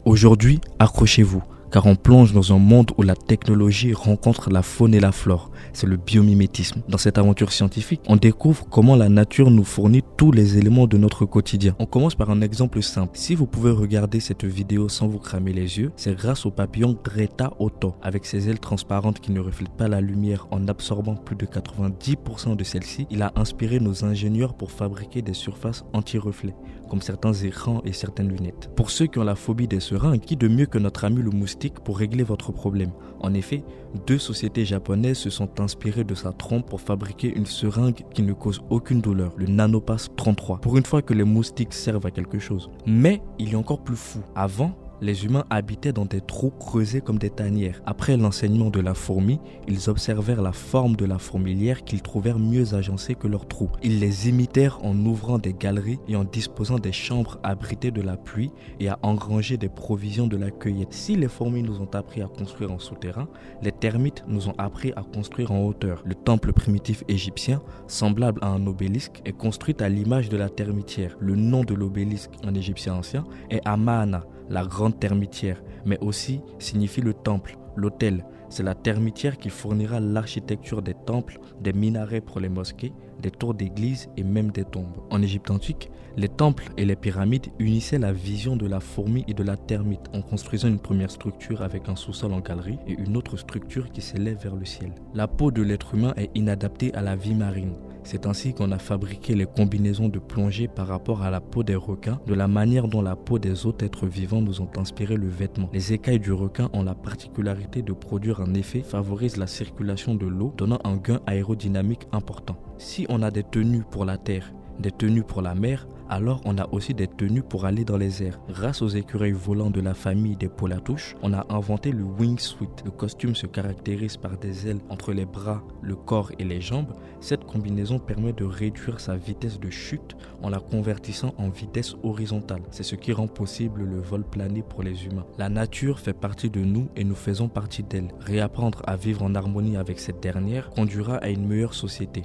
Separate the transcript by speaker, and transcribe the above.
Speaker 1: Aujourd'hui, accrochez-vous, car on plonge dans un monde où la technologie rencontre la faune et la flore. C'est le biomimétisme. Dans cette aventure scientifique, on découvre comment la nature nous fournit tous les éléments de notre quotidien. On commence par un exemple simple. Si vous pouvez regarder cette vidéo sans vous cramer les yeux, c'est grâce au papillon Greta Otto. Avec ses ailes transparentes qui ne reflètent pas la lumière en absorbant plus de 90% de celle-ci, il a inspiré nos ingénieurs pour fabriquer des surfaces anti-reflets, comme certains écrans et certaines lunettes. Pour ceux qui ont la phobie des seringues, qui de mieux que notre ami le moustique pour régler votre problème? En effet, 2 sociétés japonaises se sont inspirées de sa trompe pour fabriquer une seringue qui ne cause aucune douleur, le Nanopass 33. Pour une fois que les moustiques servent à quelque chose. Mais il est encore plus fou. Avant, les humains habitaient dans des trous creusés comme des tanières. Après l'enseignement de la fourmi, ils observèrent la forme de la fourmilière qu'ils trouvèrent mieux agencée que leurs trous. Ils les imitèrent en ouvrant des galeries et en disposant des chambres abritées de la pluie et à engranger des provisions de la cueillette. Si les fourmis nous ont appris à construire en souterrain, les termites nous ont appris à construire en hauteur. Le temple primitif égyptien, semblable à un obélisque, est construit à l'image de la termitière. Le nom de l'obélisque en égyptien ancien est Amana, la grande termitière, mais aussi signifie le temple, l'autel. C'est la termitière qui fournira l'architecture des temples, des minarets pour les mosquées, des tours d'église et même des tombes. En Égypte antique, les temples et les pyramides unissaient la vision de la fourmi et de la termite en construisant une première structure avec un sous-sol en galerie et une autre structure qui s'élève vers le ciel. La peau de l'être humain est inadaptée à la vie marine. C'est ainsi qu'on a fabriqué les combinaisons de plongée par rapport à la peau des requins, de la manière dont la peau des autres êtres vivants nous ont inspiré le vêtement. Les écailles du requin ont la particularité de produire un effet qui favorise la circulation de l'eau, donnant un gain aérodynamique important. Si on a des tenues pour la terre, des tenues pour la mer, alors on a aussi des tenues pour aller dans les airs. Grâce aux écureuils volants de la famille des polatouches, on a inventé le wingsuit. Le costume se caractérise par des ailes entre les bras, le corps et les jambes. Cette combinaison permet de réduire sa vitesse de chute en la convertissant en vitesse horizontale. C'est ce qui rend possible le vol plané pour les humains. La nature fait partie de nous et nous faisons partie d'elle. Réapprendre à vivre en harmonie avec cette dernière conduira à une meilleure société.